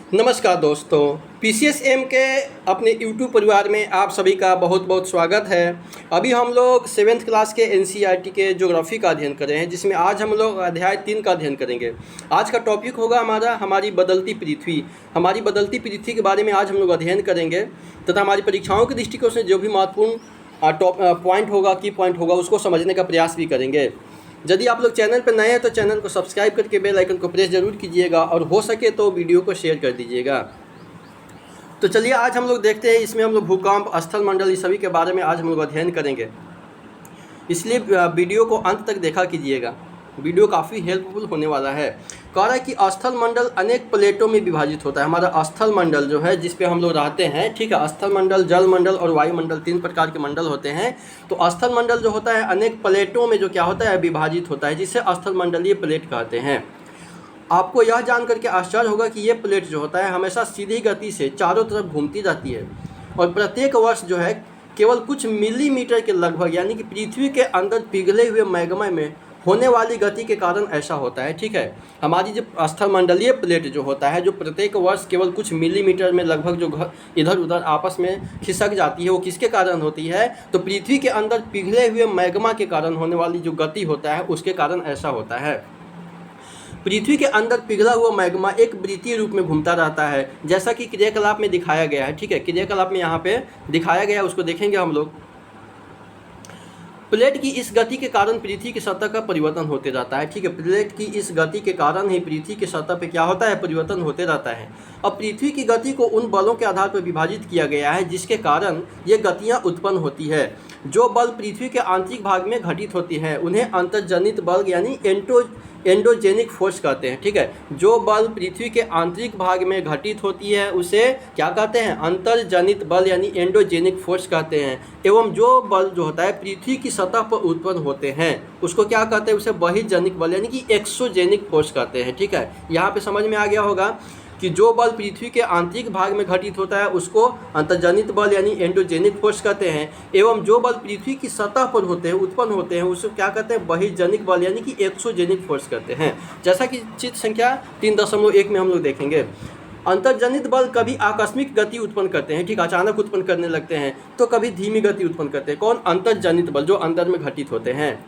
नमस्कार दोस्तों, पीसीएसएम के अपने यूट्यूब परिवार में आप सभी का बहुत बहुत स्वागत है। अभी हम लोग 7th क्लास के एनसीईआरटी के ज्योग्राफी का अध्ययन कर रहे हैं, जिसमें आज हम लोग अध्याय 3 का अध्ययन करेंगे। आज का टॉपिक होगा हमारी बदलती पृथ्वी। हमारी बदलती पृथ्वी के बारे में आज हम लोग अध्ययन करेंगे तथा हमारी परीक्षाओं के दृष्टिकोण से जो भी महत्वपूर्ण पॉइंट होगा, की पॉइंट होगा, उसको समझने का प्रयास भी करेंगे। यदि आप लोग चैनल पर नए हैं तो चैनल को सब्सक्राइब करके बेल आइकन को प्रेस जरूर कीजिएगा और हो सके तो वीडियो को शेयर कर दीजिएगा। तो चलिए आज हम लोग देखते हैं, इसमें हम लोग भूकंप, स्थल मंडल, इस सभी के बारे में आज हम लोग अध्ययन करेंगे। इसलिए वीडियो को अंत तक देखा कीजिएगा, वीडियो काफ़ी हेल्पफुल होने वाला है। कह रहा है कि स्थल मंडल अनेक प्लेटों में विभाजित होता है। हमारा स्थल मंडल जो है, जिस पे हम लोग रहते हैं, ठीक है, स्थल मंडल, जल मंडल और वायुमंडल, 3 प्रकार के मंडल होते हैं। तो स्थल मंडल जो होता है अनेक प्लेटों में जो क्या होता है, विभाजित होता है, जिसे स्थल मंडलीय प्लेट कहते हैं। आपको यह जान करके आश्चर्य होगा कि ये प्लेट जो होता है हमेशा सीधी गति से चारों तरफ घूमती जाती है और प्रत्येक वर्ष जो है केवल कुछ मिलीमीटर के लगभग, यानी कि पृथ्वी के अंदर पिघले हुए मैग्मा में होने वाली गति के कारण ऐसा होता है। ठीक है, हमारी जो स्थल मंडलीय प्लेट जो होता है, जो प्रत्येक वर्ष केवल कुछ मिलीमीटर में लगभग जो इधर उधर आपस में खिसक जाती है, वो किसके कारण होती है? तो पृथ्वी के अंदर पिघले हुए मैग्मा के कारण होने वाली जो गति होता है, उसके कारण ऐसा होता है। पृथ्वी के अंदर पिघला हुआ मैग्मा एक वृत्तीय रूप में घूमता रहता है, जैसा कि क्रियाकलाप में दिखाया गया है। ठीक है, क्रियाकलाप में यहाँ पे दिखाया गया है, उसको देखेंगे हम लोग। प्लेट की इस गति के कारण पृथ्वी की सतह का परिवर्तन होते रहता है। ठीक है, प्लेट की इस गति के कारण ही पृथ्वी की सतह पे क्या होता है, परिवर्तन होते रहता है। अब पृथ्वी की गति को उन बलों के आधार पर विभाजित किया गया है जिसके कारण ये गतियाँ उत्पन्न होती है। जो बल पृथ्वी के आंतरिक भाग में घटित होती है उन्हें अंतर्जनित बल यानी एंडोजेनिक फोर्स कहते हैं। ठीक है, जो बल पृथ्वी के आंतरिक भाग में घटित होती है उसे क्या कहते हैं, अंतर्जनित बल यानी एंडोजेनिक फोर्स कहते हैं। एवं जो बल जो होता है पृथ्वी की सतह पर उत्पन्न होते हैं उसको क्या कहते हैं, उसे बहिर्जनिक बल यानी कि एक्सोजेनिक फोर्स कहते हैं। ठीक है, यहाँ पे समझ में आ गया होगा कि जो बल पृथ्वी के आंतरिक भाग में घटित होता है उसको अंतर्जनित बल यानी एंडोजेनिक फोर्स कहते हैं। एवं जो बल पृथ्वी की सतह पर होते हैं, उत्पन्न होते हैं, उसको क्या कहते हैं, बहिर्जनिक बल यानी कि एक्सोजेनिक फोर्स कहते हैं। जैसा कि चित्र संख्या 3.1 में हम लोग देखेंगे। अंतर्जनित बल कभी आकस्मिक गति उत्पन्न करते हैं, ठीक, अचानक उत्पन्न करने लगते हैं, तो कभी धीमी गति उत्पन्न करते हैं। कौन? अंतर्जनित बल, जो अंदर में घटित होते हैं।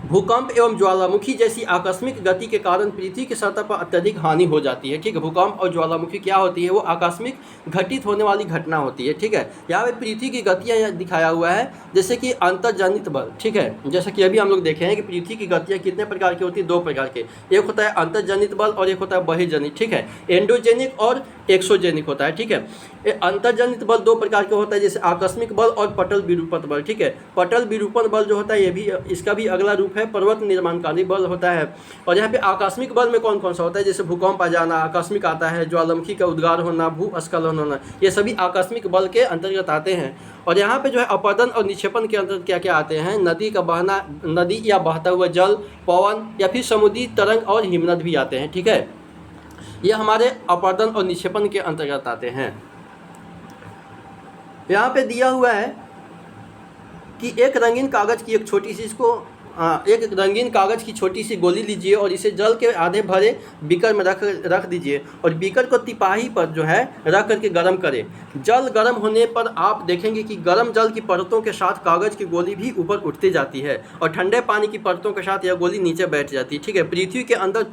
भूकंप एवं ज्वालामुखी जैसी आकस्मिक गति के कारण पृथ्वी की सतह पर अत्यधिक हानि हो जाती है। ठीक है, भूकंप और ज्वालामुखी क्या होती है, वो आकस्मिक घटित होने वाली घटना होती है। ठीक है, यहाँ पे पृथ्वी की गतियाँ यहाँ दिखाया हुआ है, जैसे कि अंतर्जनित बल। ठीक है, जैसा कि अभी हम लोग देखे हैं कि पृथ्वी की गतियाँ कितने प्रकार की होती है, 2 प्रकार के, एक होता है अंतर्जनित बल और एक होता है बहिर्जनित। ठीक है, एंडोजेनिक और एक्सोजेनिक होता है। ठीक है, अंतर्जनित बल 2 प्रकार के होता है, जैसे आकस्मिक बल और पटल विरूपण बल। ठीक है, पटल विरूपण बल जो होता है, ये भी इसका भी अगला रूप है, पर्वत निर्माणकारी बल होता है। और यहाँ पे आकस्मिक बल में कौन कौन सा होता है, जैसे भूकंप आ जाना आकस्मिक आता है, ज्वालामुखी का उद्गार होना, भूस्खलन होना, ये सभी आकस्मिक बल के अंतर्गत आते हैं। और यहाँ पे जो है अपरदन और निक्षेपण के अंतर्गत क्या क्या आते हैं, नदी का बहना, नदी या बहता हुआ जल, पवन या फिर समुद्री तरंग और हिमनद भी आते हैं। ठीक है, ये हमारे अपरदन और निक्षेपण के अंतर्गत आते हैं। यहाँ पे दिया हुआ है कि एक रंगीन कागज़ की एक छोटी सी एक रंगीन कागज़ की छोटी सी गोली लीजिए और इसे जल के आधे भरे बीकर में रख दीजिए और बीकर को तिपाही पर जो है रख करके गर्म करें। जल गर्म होने पर आप देखेंगे कि गर्म जल की परतों के साथ कागज़ की गोली भी ऊपर उठती जाती है और ठंडे पानी की परतों के साथ यह गोली नीचे बैठ जाती है। ठीक है, पृथ्वी के अंदर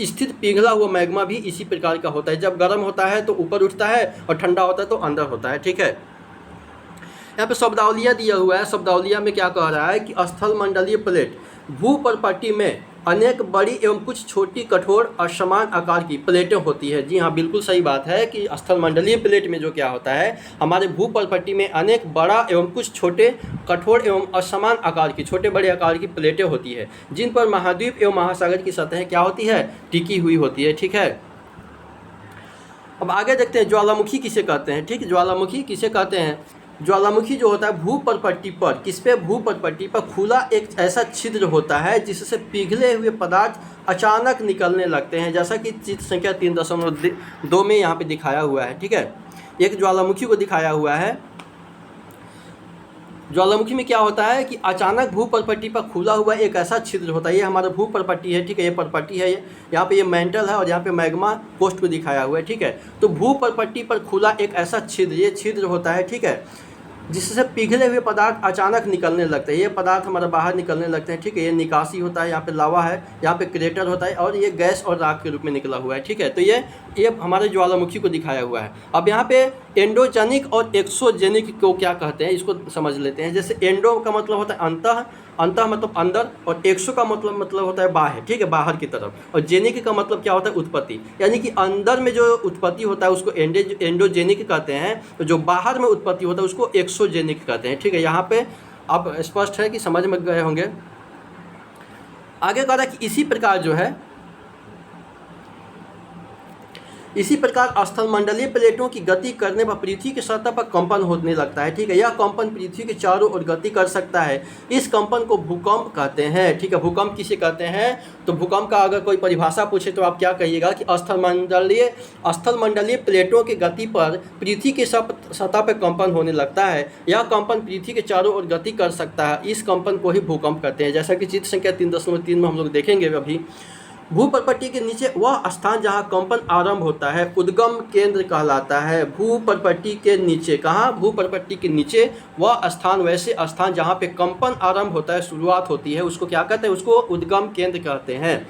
स्थित पिघला हुआ मैग्मा भी इसी प्रकार का होता है। जब गर्म होता है तो ऊपर उठता है और ठंडा होता है तो अंदर होता है। ठीक है, यहाँ पे शब्दावलिया दिया हुआ है। शब्दावलिया में क्या कह रहा है कि स्थल मंडलीय प्लेट भूपरपट्टी में अनेक बड़ी एवं कुछ छोटी कठोर और समान आकार की प्लेटें होती है। जी हाँ, बिल्कुल सही बात है कि स्थल मंडलीय प्लेट में जो क्या होता है, हमारे भूपरपट्टी में अनेक बड़ा एवं कुछ छोटे कठोर एवं असमान आकार की, छोटे बड़े आकार की प्लेटें होती है, जिन पर महाद्वीप एवं महासागर की सतह क्या होती है, टिकी हुई होती है। ठीक है, अब आगे देखते हैं ज्वालामुखी किसे कहते हैं। ठीक, ज्वालामुखी किसे कहते हैं? ज्वालामुखी जो होता है भूपरपट्टी पर, किस पे, भूपरपट्टी पर खुला एक ऐसा छिद्र होता है जिससे पिघले हुए पदार्थ अचानक निकलने लगते हैं, जैसा कि चित्र संख्या 3.2 में यहाँ पे दिखाया हुआ है। ठीक है, एक ज्वालामुखी को दिखाया हुआ है ज्वालामुखी में क्या होता है कि अचानक भू परपट्टी पर खुला हुआ एक ऐसा छिद्र होता है, ये हमारा भू परपट्टी है, ठीक है, ये परपट्टी है, ये यहाँ पे ये मेंटल है और यहाँ पे मैग्मा पोस्ट को दिखाया हुआ है, ठीक है। तो भू परपट्टी पर खुला एक ऐसा छिद्र, ये छिद्र होता है, ठीक है, जिससे पिघले हुए पदार्थ अचानक निकलने लगते हैं। ये पदार्थ हमारा बाहर निकलने लगते हैं, ठीक है। ये निकासी होता है, यहाँ पे लावा है, यहाँ पे क्रेटर होता है और ये गैस और राख के रूप में निकला हुआ है, ठीक है। तो ये हमारे ज्वालामुखी को दिखाया हुआ है। अब यहाँ पे एंडोजेनिक और एक्सोजेनिक को क्या कहते हैं इसको समझ लेते हैं। जैसे एंडो का मतलब होता है अंतः, अंतः मतलब अंदर, और एक्सो का मतलब होता है बाहर, ठीक है, बाहर की तरफ। और जेनिक का मतलब क्या होता है उत्पत्ति, यानी कि अंदर में जो उत्पत्ति होता है उसको एंडोजेनिक कहते हैं, तो जो बाहर में उत्पत्ति होता है उसको एक्सोजेनिक कहते हैं, ठीक है। यहाँ पे आप स्पष्ट है कि समझ में गए होंगे। आगे कहा था कि इसी प्रकार स्थलमंडलीय प्लेटों की गति करने पर पृथ्वी की सतह पर कंपन होने लगता है, ठीक है। यह कंपन पृथ्वी के चारों ओर गति कर सकता है। इस कंपन को भूकंप कहते हैं, ठीक है। भूकंप किसे कहते हैं? तो भूकंप का अगर कोई परिभाषा पूछे तो आप क्या कहिएगा कि स्थलमंडलीय प्लेटों की गति पर पृथ्वी की सतह पर कंपन होने लगता है। यह कंपन पृथ्वी के चारों ओर गति कर सकता है। इस कंपन को ही भूकंप कहते हैं, जैसा कि चित्र संख्या 3.3 में हम लोग देखेंगे अभी। भू परपट्टी के नीचे वह स्थान जहाँ कंपन आरंभ होता है उद्गम केंद्र कहलाता है। भू परपट्टी के नीचे, कहाँ? भू परपट्टी के नीचे वह स्थान, वैसे स्थान जहाँ पे कंपन आरंभ होता है, शुरुआत होती है, उसको क्या कहते हैं? उसको उद्गम केंद्र कहते हैं।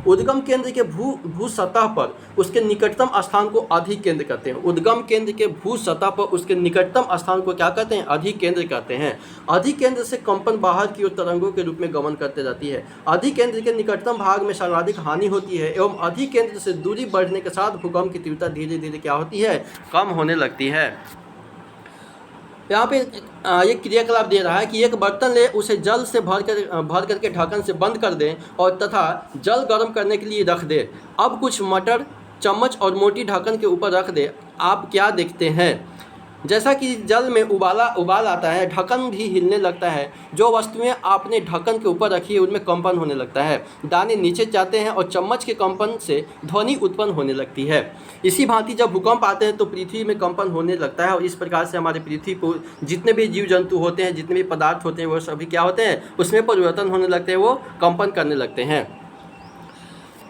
उद्गम केंद्र के भू सतह पर उसके निकटतम स्थान को अधिकेंद्र कहते हैं। उद्गम केंद्र के भू सतह पर उसके निकटतम स्थान को क्या कहते हैं? अधिकेंद्र कहते हैं। अधिकेंद्र से कंपन बाहर की ओर तरंगों के रूप में गमन करते रहती है। अधिकेंद्र के निकटतम भाग में सर्वाधिक हानि होती है एवं अधिकेंद्र से दूरी बढ़ने के साथ भूकंप की तीव्रता धीरे धीरे क्या होती है? कम होने लगती है। यहाँ पे ये क्रियाकलाप दे रहा है कि एक बर्तन ले, उसे जल से भर करके ढक्कन से बंद कर दें और तथा जल गर्म करने के लिए रख दें। अब कुछ मटर चम्मच और मोटी ढक्कन के ऊपर रख दें। आप क्या देखते हैं? जैसा कि जल में उबाल आता है, ढक्कन भी हिलने लगता है। जो वस्तुएं आपने ढक्कन के ऊपर रखी है उनमें कंपन होने लगता है। दाने नीचे जाते हैं और चम्मच के कंपन से ध्वनि उत्पन्न होने लगती है। इसी भांति जब भूकंप आते हैं तो पृथ्वी में कंपन होने लगता है और इस प्रकार से हमारी पृथ्वी को जितने भी जीव जंतु होते हैं, जितने भी पदार्थ होते हैं, वो सभी क्या होते हैं? उसमें परिवर्तन होने लगते हैं, वो कंपन करने लगते हैं।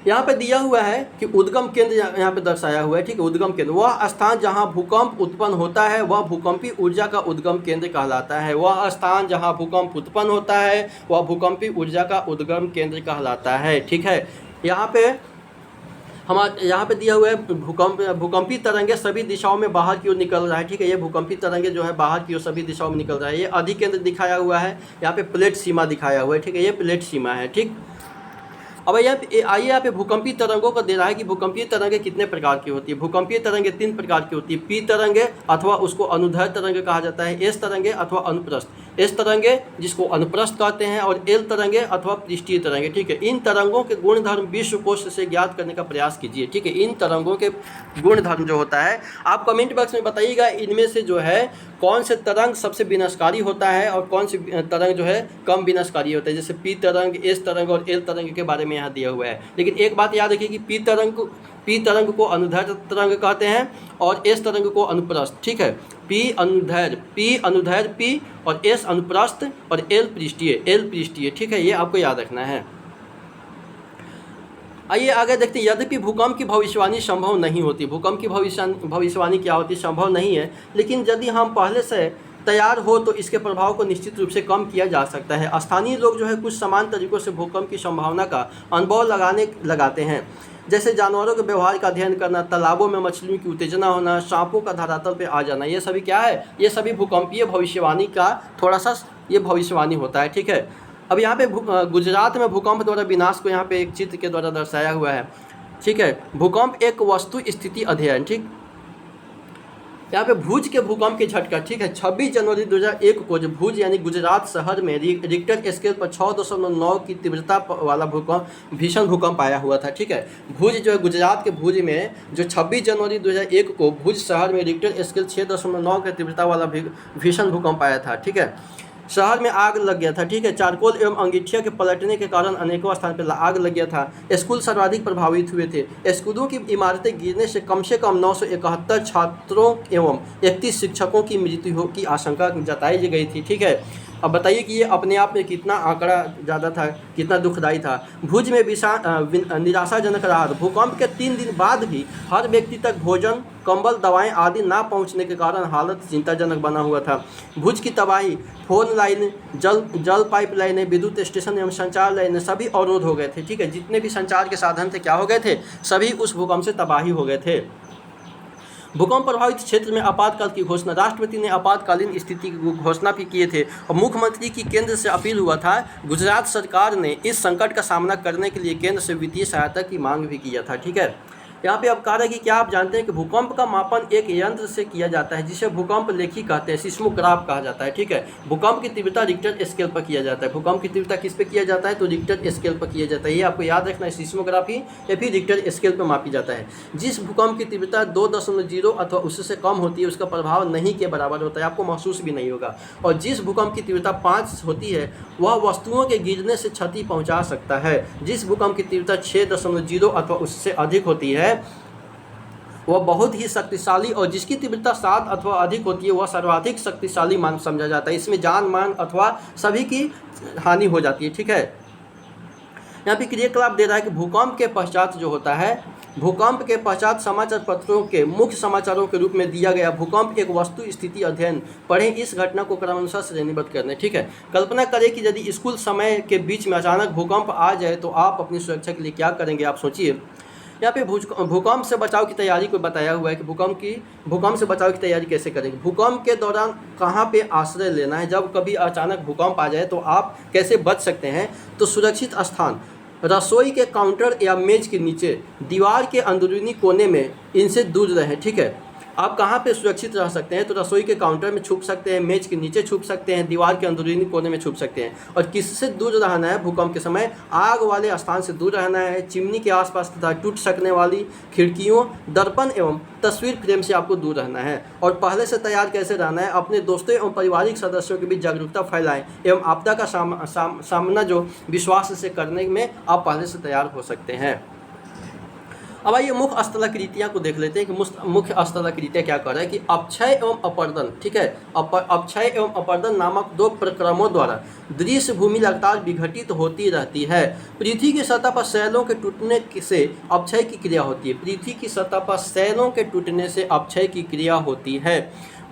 यहाँ पे दिया हुआ है कि उद्गम केंद्र यहाँ पे दर्शाया हुआ है, ठीक है। उद्गम केंद्र वह स्थान जहाँ भूकंप उत्पन्न होता है वह भूकंपी ऊर्जा का उद्गम केंद्र कहलाता है। वह स्थान जहाँ भूकंप उत्पन्न होता है वह भूकंपी ऊर्जा का उद्गम केंद्र कहलाता है, ठीक है। यहाँ पे दिया हुआ है भूकंपी तरंगे सभी दिशाओं में बाहर की ओर निकल रहा है, ठीक है। ये भूकंपी तरंगे जो है बाहर की ओर सभी दिशाओं में निकल रहा है। ये अधिकेंद्र दिखाया हुआ है, यहाँ पे प्लेट सीमा दिखाया हुआ है, ठीक है। ये प्लेट सीमा है, ठीक। अब आइए यहाँ पे भूकंपीय तरंगों को दे रहा है कि भूकंपीय तरंगे कितने प्रकार की होती है। भूकंपीय तरंगे 3 प्रकार की होती है। पी तरंगे अथवा उसको अनुदैर्घ्य तरंगे कहा जाता है, एस तरंगे अथवा अनुप्रस्थ। एस तरंगे जिसको अनुप्रस्थ कहते हैं और एल तरंगे अथवा पृष्ठीय तरंगे, ठीक है। इन तरंगों के गुणधर्म विश्वकोश से ज्ञात करने का प्रयास कीजिए, ठीक है। इन तरंगों के गुणधर्म जो होता है आप कमेंट बॉक्स में बताइएगा, इनमें से जो है कौन से तरंग सबसे विनाशकारी होता है और कौन से तरंग जो है कम विनाशकारी होता है। जैसे पी तरंग, एस तरंग और एल तरंग के बारे में यहाँ दिया हुआ है। लेकिन एक बात याद रखिए कि पी तरंग को अनुदैर्घ्य तरंग कहते हैं और एस तरंग को अनुप्रस्थ, ठीक है। पी अनुदैर्घ्य पी और एस अनुप्रस्थ और एल पृष्ठीय, ठीक है। ये आपको याद रखना है। आइए आगे देखते हैं। यद्यपि भूकंप की भविष्यवाणी संभव नहीं होती, भूकंप की भविष्यवाणी क्या होती है? संभव नहीं है, लेकिन यदि हम पहले से तैयार हो तो इसके प्रभाव को निश्चित रूप से कम किया जा सकता है। स्थानीय लोग जो है कुछ समान तरीकों से भूकंप की संभावना का अनुभव लगाते हैं, जैसे जानवरों के व्यवहार का अध्ययन करना, तालाबों में मछलियों की उत्तेजना होना, सांपों का धरातल पे आ जाना। ये सभी क्या है? ये सभी भूकंपीय भविष्यवाणी का थोड़ा सा ये भविष्यवाणी होता है, ठीक है। अब यहाँ पे गुजरात में भूकंप द्वारा विनाश को यहाँ पे एक चित्र के द्वारा दर्शाया हुआ है, ठीक है। भूकंप एक वस्तु स्थिति अध्ययन, ठीक। यहाँ पे भुज के भूकंप के झटका, ठीक है। 26 जनवरी 2001 को जो भुज यानी गुजरात शहर में रिक्टर स्केल पर 6.9 की तीव्रता वाला भीषण भूकंप आया हुआ था, ठीक है। भुज जो है गुजरात के भुज में जो 26 जनवरी 2001 को भुज शहर में रिक्टर स्केल 6.9 की तीव्रता वाला भीषण भूकंप आया था, ठीक है। शहर में आग लग गया था, ठीक है। चारकोल एवं अंगीठिया के पलटने के कारण अनेकों स्थान पर आग लग गया था। स्कूल सर्वाधिक प्रभावित हुए थे। स्कूलों की इमारतें गिरने से कम 971 छात्रों एवं 31 शिक्षकों की मृत्यु की आशंका जताई गई थी, ठीक है। अब बताइए कि ये अपने आप में कितना आंकड़ा ज़्यादा था, कितना दुखदाई था। भुज में निराशाजनक राहत। भूकंप के 3 दिन बाद भी हर व्यक्ति तक भोजन, कंबल, दवाएं आदि ना पहुंचने के कारण हालत चिंताजनक बना हुआ था। भुज की तबाही, फोन लाइन, जल पाइप लाइनें, विद्युत स्टेशन एवं संचार लाइनें सभी अवरोध हो गए थे, ठीक है। जितने भी संचार के साधन थे क्या हो गए थे, सभी उस भूकंप से तबाही हो गए थे। भूकंप प्रभावित क्षेत्र में आपातकाल की घोषणा। राष्ट्रपति ने आपातकालीन स्थिति की घोषणा भी किए थे और मुख्यमंत्री की केंद्र से अपील हुआ था। गुजरात सरकार ने इस संकट का सामना करने के लिए केंद्र से वित्तीय सहायता की मांग भी किया था, ठीक है। यहाँ पे अब कहा है कि क्या आप जानते हैं कि भूकंप का मापन एक यंत्र से किया जाता है जिसे भूकंप लेखी कहते हैं, सिस्मोग्राफ कहा जाता है, ठीक है। भूकंप की तीव्रता रिक्टर स्केल पर किया जाता है। भूकंप की तीव्रता किस पे किया जाता है, तो रिक्टर स्केल पर किया जाता है। ये आपको याद रखना है, सिस्मोग्राफी या फिर रिक्टर स्केल पर मापी जाता है। जिस भूकंप की तीव्रता 2.0 अथवा उससे कम होती है उसका प्रभाव नहीं के बराबर होता है, आपको महसूस भी नहीं होगा। और जिस भूकंप की तीव्रता 5 होती है वह वस्तुओं के गिरने से क्षति पहुँचा सकता है। जिस भूकंप की तीव्रता 6.0 अथवा उससे अधिक होती है वह बहुत ही शक्तिशाली, और जिसकी तीव्रता 7 अथवा अधिक होती है वह सर्वाधिक शक्तिशाली मान समझा जाता है। इसमें जान मान अथवा सभी की हानि हो जाती है, ठीक है। यहाँ पे क्रियाकलाप दे रहा है कि भूकंप के पश्चात जो होता है, भूकंप के पश्चात समाचार पत्रों के मुख्य समाचारों के रूप में दिया गया भूकंप एक वस्तु स्थिति अध्ययन पढ़ें। इस घटना को क्रमानुसार श्रेणीबद्ध करने, ठीक है। कल्पना करें कि यदि स्कूल समय के बीच में अचानक भूकंप आ जाए तो आप अपनी सुरक्षा के लिए क्या करेंगे, आप सोचिए। यहाँ पे भूकंप से बचाव की तैयारी को बताया हुआ है कि भूकंप से बचाव की तैयारी कैसे करेंगे। भूकंप के दौरान कहाँ पे आश्रय लेना है, जब कभी अचानक भूकंप आ जाए तो आप कैसे बच सकते हैं। तो सुरक्षित स्थान, रसोई के काउंटर या मेज के नीचे, दीवार के अंदरूनी कोने में इनसे दूर रहें, ठीक है। आप कहाँ पे सुरक्षित रह सकते हैं, तो रसोई के काउंटर में छुप सकते हैं, मेज के नीचे छुप सकते हैं, दीवार के अंदरूनी कोने में छुप सकते हैं। और किससे दूर रहना है भूकंप के समय, आग वाले स्थान से दूर रहना है, चिमनी के आसपास तथा टूट सकने वाली खिड़कियों, दर्पण एवं तस्वीर फ्रेम से आपको दूर रहना है। और पहले से तैयार कैसे रहना है, अपने दोस्तों एवं पारिवारिक सदस्यों के बीच जागरूकता फैलाएं एवं आपदा का सामना जो विश्वास से करने में आप पहले से तैयार हो सकते हैं। अब आइए मुख्य स्थलाकृतियाँ को देख लेते हैं कि मुख्य स्थलाकृतियाँ क्या कर रहा है कि अपक्षय एवं अपरदन, ठीक है। अपक्षय एवं अपरदन नामक 2 प्रक्रमों द्वारा दृश्य भूमि लगातार विघटित होती रहती है। पृथ्वी की सतह पर शैलों के टूटने से अपक्षय की क्रिया होती है। पृथ्वी की सतह पर शैलों के टूटने से अपक्षय की क्रिया होती है।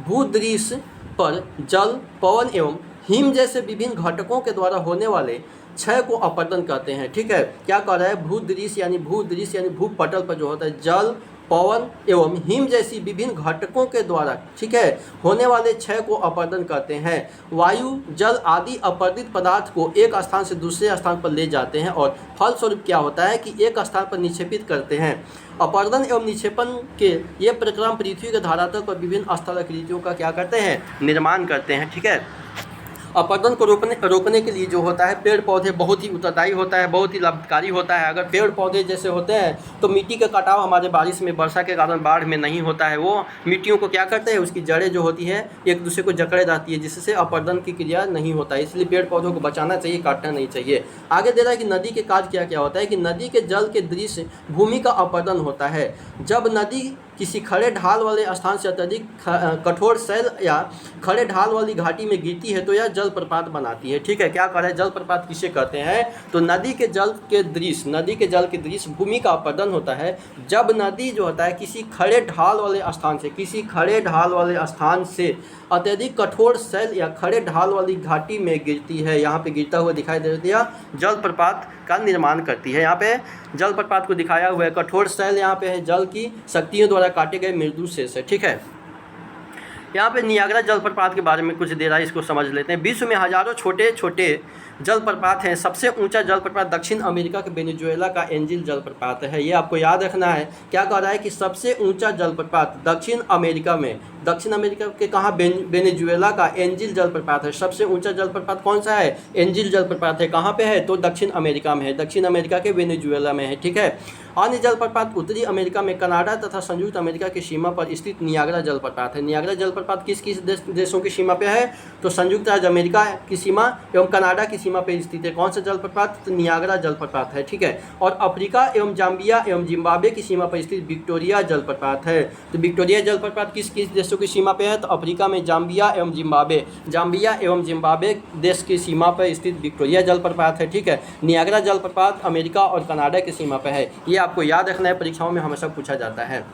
भूदृश्य पर जल, पवन एवं हिम जैसे विभिन्न घटकों के द्वारा होने वाले क्षय को अपरदन कहते हैं, ठीक है। क्या कह रहा है, भूदृश्य यानी भूपटल पर जो होता है जल, पवन एवं हिम जैसी विभिन्न घटकों के द्वारा, ठीक है, होने वाले क्षय को अपरदन कहते हैं। वायु, जल आदि अपरदित पदार्थ को एक स्थान से दूसरे स्थान पर ले जाते हैं और फलस्वरूप क्या होता है कि एक स्थान पर निक्षेपित करते हैं। अपरदन एवं निक्षेपण के ये प्रक्रम पृथ्वी के धरातल पर विभिन्न स्थलाकृतियों का क्या करते हैं, निर्माण करते हैं, ठीक है। अपरदन को रोकने के लिए जो होता है पेड़ पौधे बहुत ही उत्तरदायी होता है, बहुत ही लाभकारी होता है। अगर पेड़ पौधे जैसे होते हैं तो मिट्टी का कटाव हमारे बारिश में, वर्षा के कारण बाढ़ में नहीं होता है। वो मिट्टियों को क्या करते हैं, उसकी जड़ें जो होती है एक दूसरे को जकड़े रहती है, जिससे अपरदन की क्रिया नहीं होता है। इसलिए पेड़ पौधों को बचाना चाहिए, काटना नहीं चाहिए। आगे दे रहा है कि नदी के कार्य क्या क्या होता है कि नदी के जल के दृश्य भूमि का अपरदन होता है। जब नदी किसी खड़े ढाल वाले स्थान से अत्यधिक कठोर शैल या खड़े ढाल वाली घाटी में गिरती है तो यह जलप्रपात बनाती है, ठीक है। क्या कह रहा है, जलप्रपात किसे कहते हैं, तो नदी के जल के दृश्य भूमि का अपरदन होता है। जब नदी जो होता है किसी खड़े ढाल वाले स्थान से अत्यधिक कठोर शैल या खड़े ढाल वाली घाटी में गिरती है, यहाँ पे गिरता हुआ दिखाई दे दिया, जलप्रपात का निर्माण करती है। यहाँ पे जलप्रपात को दिखाया हुआ है, कठोर शैल यहाँ पे है जल की शक्तियों द्वारा काटे गए मृदु शेष है, ठीक है। यहाँ पे नियाग्रा जलप्रपात के बारे में कुछ दे रहा है, इसको समझ लेते हैं। विश्व में हजारों छोटे छोटे जलप्रपात हैं। सबसे ऊंचा जलप्रपात दक्षिण अमेरिका के वेनेजुएला का एंजिल जलप्रपात है। ये आपको याद रखना है। क्या कह रहा है कि सबसे ऊंचा जलप्रपात दक्षिण अमेरिका के कहाँ, वेनेजुएला का एंजिल जलप्रपात है। सबसे ऊंचा जलप्रपात कौन सा है, एंजिल जलप्रपात है। कहाँ पे है, तो दक्षिण अमेरिका में है, दक्षिण अमेरिका के वेनेजुएला में है, ठीक है। अन्य जलप्रपात उत्तरी अमेरिका में कनाडा तथा संयुक्त अमेरिका की सीमा पर स्थित नियाग्रा जलप्रपात है। नियाग्रा जलप्रपात किस किस देशों की सीमा पे है? तो संयुक्त राज्य अमेरिका की सीमा एवं कनाडा की सीमा पर स्थित है। कौन सा जलप्रपात? तो नियाग्रा जलप्रपात है, ठीक है। और अफ्रीका एवं जाम्बिया एवं जिम्बाब्वे की सीमा पर स्थित विक्टोरिया जलप्रपात है। तो विक्टोरिया जलप्रपात किस किस देशों की सीमा पे है? तो अफ्रीका में जाम्बिया एवं जिम्बाब्वे, जाम्बिया एवं जिम्बाब्वे देश की सीमा पर स्थित विक्टोरिया जलप्रपात है, ठीक है। नियाग्रा जलप्रपात अमेरिका और कनाडा की सीमा पर है। ये आपको याद रखना है, परीक्षाओं में हमेशा पूछा जाता है।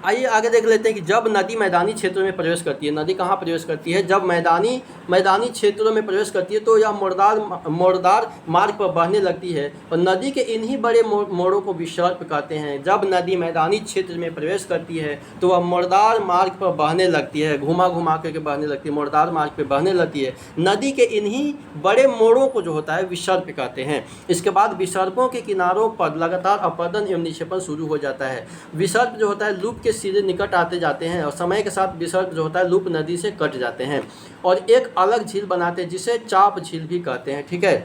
आइए आगे देख लेते हैं कि जब नदी मैदानी क्षेत्रों में प्रवेश करती है, नदी कहाँ प्रवेश करती है? जब मैदानी क्षेत्रों में प्रवेश करती है तो यह मोड़दार मार्ग पर बहने लगती है और नदी के इन्हीं बड़े मोड़ों को विसर्प कहते हैं। जब नदी मैदानी क्षेत्र में प्रवेश करती है तो वह मोड़दार मार्ग पर बहने लगती है, घुमा घुमा करके बहने लगती है, मोड़दार मार्ग पर बहने लगती है। नदी के इन्हीं बड़े मोड़ों को जो होता है विसर्प कहते हैं। इसके बाद विसर्पों के किनारों पर लगातार अपरदन एवं निक्षेपण शुरू हो जाता है। विसर्प जो होता है लूप के सीधे निकट आते जाते हैं और समय के साथ विसर्प जो होता है लूप नदी से कट जाते हैं और एक अलग झील बनाते हैं जिसे चाप झील भी कहते हैं, ठीक है।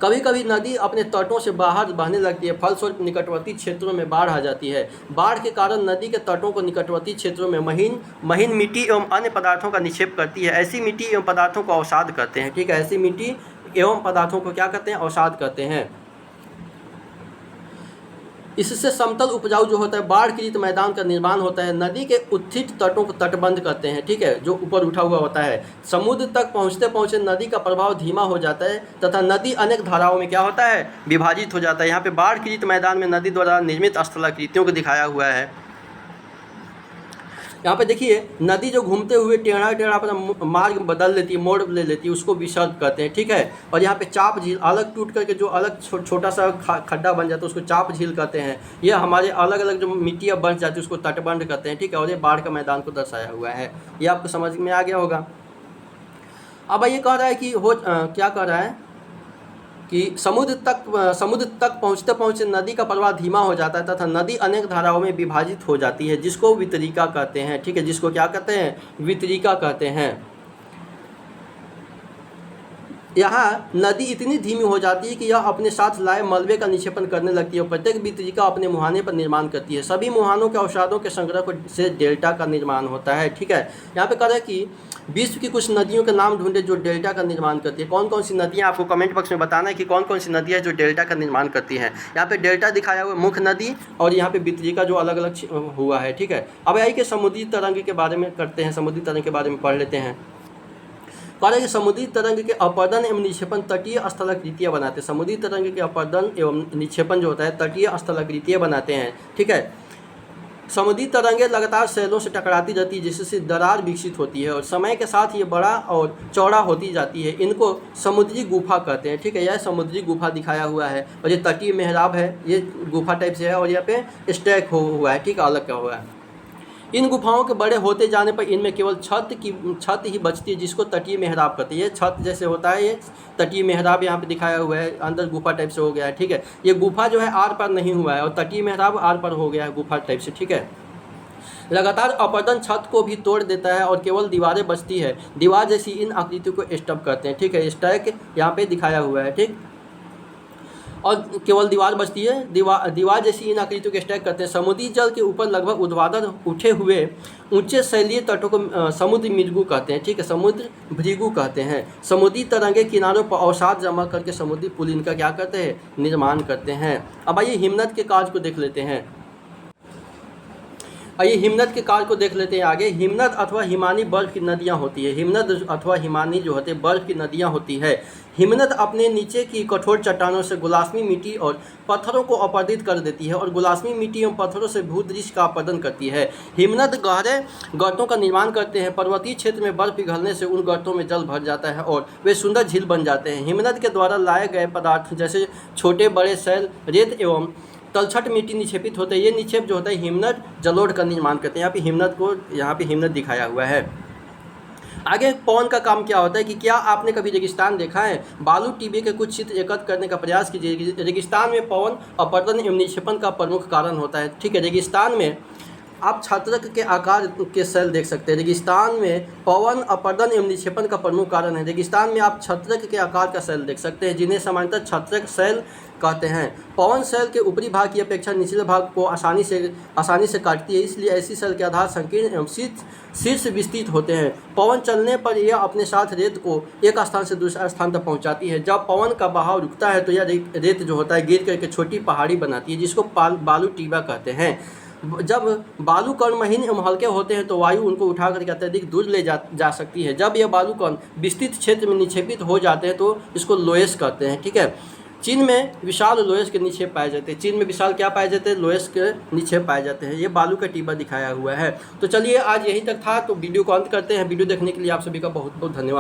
कभी कभी नदी अपने तटों से बाहर बहने लगती है, फलस्वरूप निकटवर्ती क्षेत्रों में बाढ़ आ जाती है। बाढ़ के कारण नदी के तटों को निकटवर्ती क्षेत्रों में महीन मिट्टी एवं अन्य पदार्थों का निक्षेप करती है। ऐसी मिट्टी एवं पदार्थों को अवसाद कहते हैं, ठीक है। ऐसी मिट्टी एवं पदार्थों को क्या कहते हैं? अवसाद कहते हैं। इससे समतल उपजाऊ जो होता है बाढ़ पीड़ित मैदान का निर्माण होता है। नदी के उत्थित तटों को तटबंध कहते हैं, ठीक है, जो ऊपर उठा हुआ होता है। समुद्र तक पहुंचते पहुंचते नदी का प्रभाव धीमा हो जाता है तथा नदी अनेक धाराओं में क्या होता है? विभाजित हो जाता है। यहाँ पे बाढ़ पीड़ित मैदान में नदी द्वारा निर्मित स्थलाकृतियों को दिखाया हुआ है। यहाँ पे देखिए नदी जो घूमते हुए टेढ़ा अपना मार्ग बदल लेती है, मोड़ ले लेती है, उसको विसर्प कहते हैं, ठीक है। और यहाँ पे चाप झील अलग टूट करके जो अलग छोटा सा खड्डा बन जाता है उसको चाप झील कहते हैं। ये हमारे अलग अलग जो मिट्टी अब बन जाती है उसको तटबंध कहते हैं, ठीक है। और ये बाढ़ का मैदान को दर्शाया हुआ है। ये आपको समझ में आ गया होगा। अब ये कह रहा है कि क्या कह रहा है कि समुद्र तक पहुँचते पहुँचते नदी का प्रवाह धीमा हो जाता है तथा नदी अनेक धाराओं में विभाजित हो जाती है, जिसको वितरिका कहते हैं, ठीक है। जिसको क्या कहते हैं? वितरिका कहते हैं। यहाँ नदी इतनी धीमी हो जाती है कि यह अपने साथ लाए मलबे का निक्षेपण करने लगती है और प्रत्येक वितरिका अपने मुहाने पर निर्माण करती है। सभी मुहानों के अवसादों के संग्रह से डेल्टा का निर्माण होता है, ठीक है। यहाँ पे कह रहा है कि विश्व की कुछ नदियों के नाम ढूंढे जो डेल्टा का निर्माण करती है। कौन कौन सी नदियाँ? आपको कमेंट बॉक्स में बताना है कि कौन कौन सी नदियाँ जो डेल्टा का निर्माण करती हैं। यहाँ पे डेल्टा दिखाया हुआ मुख्य नदी और यहाँ पे वितरिका जो अलग अलग हुआ है, ठीक है। अब आई के समुद्री तरंग के बारे में करते हैं, समुद्री तरंग के बारे में पढ़ लेते हैं। कह रहे हैं कि समुद्री तरंग के अपरदन एवं निक्षेपण तटीय स्थलाकृतियाँ बनाते हैं। समुद्री तरंग के अपरदन एवं निक्षेपण जो होता है तटीय स्थलाकृतियाँ बनाते हैं, ठीक है। समुद्री तरंगें लगातार सैलों से टकराती रहती है जिससे दरार विकसित होती है और समय के साथ ये बड़ा और चौड़ा होती जाती है। इनको समुद्री गुफा कहते हैं, ठीक है। यह समुद्री गुफा दिखाया हुआ है और ये तटीय मेहराब है, ये गुफा टाइप से है और यहाँ पे स्टैक हुआ है, ठीक है, अलग का हुआ है। इन गुफाओं के बड़े होते जाने पर इनमें केवल छत ही बचती है, जिसको तटीय मेहराब कहते हैं। ये छत जैसे होता है, ये तटीय मेहराब यहाँ पे दिखाया हुआ है, अंदर गुफा टाइप से हो गया है, ठीक है। ये गुफा जो है आर पार नहीं हुआ है और तटीय मेहराब आर पार हो गया है गुफा टाइप से, ठीक है। लगातार अपरदन छत को भी तोड़ देता है और केवल दीवारें बचती है। दीवार जैसी इन आकृतियों को स्टब कहते हैं, ठीक है। स्टैक यहाँ पे दिखाया हुआ है, ठीक, और केवल दीवार बचती है। दीवार जैसी इन आकृतियों के स्टैक करते हैं। समुद्री जल के ऊपर लगभग ऊर्ध्वाधर उठे हुए ऊंचे शैलीय तटों को समुद्र मृगु कहते हैं, ठीक है, समुद्र भृगु कहते हैं। समुद्री तरंगे किनारों पर अवसाद जमा करके समुद्री पुल इनका क्या करते हैं? निर्माण करते हैं। अब आइए हिमनद के कार्य को देख लेते हैं। आइए हिमनद के कार्य को देख लेते हैं आगे। हिमनद अथवा हिमानी बर्फ की नदियाँ होती है। हिमनद अथवा हिमानी जो होते हैं बर्फ की नदियाँ होती है। हिमनद अपने नीचे की कठोर चट्टानों से गुलास्मी मिट्टी और पत्थरों को अपरदित कर देती है और गुलास्मी मिट्टी एवं पत्थरों से भूदृश्य का अपरदन करती है। हिमनद गहरे गर्तों का निर्माण करते हैं। पर्वतीय क्षेत्र में बर्फ पिघलने से उन गर्तों में जल भर जाता है और वे सुंदर झील बन जाते हैं। हिमनद के द्वारा लाए गए पदार्थ जैसे छोटे बड़े शैल, रेत एवं तलछट मिट्टी निक्षेपित होते हैं। ये निक्षेप जो होता है हिमनद जलोढ़ का निर्माण करते हैं। यहाँ पे हिमनद दिखाया हुआ है। आगे पवन का काम क्या होता है कि क्या आपने कभी रेगिस्तान देखा है? बालू टिब्बे के कुछ चित्र एकत्र करने का प्रयास कीजिए। रेगिस्तान में पवन अपरदन एवं निक्षेपण का प्रमुख कारण होता है, ठीक है। रेगिस्तान में आप छात्रक के आकार के सेल देख सकते हैं। रेगिस्तान में पवन अपरदन एवं निक्षेपण का प्रमुख कारण है। रेगिस्तान में आप छत्रक के आकार का सेल देख सकते हैं, जिन्हें सामान्यतः छत्रक सेल कहते हैं। पवन सेल के ऊपरी भाग की अपेक्षा निचले भाग को आसानी से काटती है, इसलिए ऐसी सेल के आधार संकीर्ण एवं शीर्ष विस्तृत होते हैं। पवन चलने पर यह अपने साथ रेत को एक स्थान से दूसरे स्थान तक पहुंचाती है। जब पवन का बहाव रुकता है तो यह रेत जो होता है गिर करके छोटी पहाड़ी बनाती है, जिसको बालू टीबा कहते हैं। जब बालू कण महीन एवं हल्के होते हैं तो वायु उनको उठा करके अत्यधिक दूर ले जा सकती है। जब यह बालू कण विस्तृत क्षेत्र में निक्षेपित हो जाते हैं तो इसको लोएस कहते हैं। ठीक है, चीन में विशाल लोएस के निक्षेप पाए जाते हैं। चीन में विशाल क्या पाए जाते हैं? लोएस के निक्षेप पाए जाते हैं। ये बालू का टीबा दिखाया हुआ है। तो चलिए आज यहीं तक था, तो वीडियो को अंत करते हैं। वीडियो देखने के लिए आप सभी का बहुत बहुत धन्यवाद।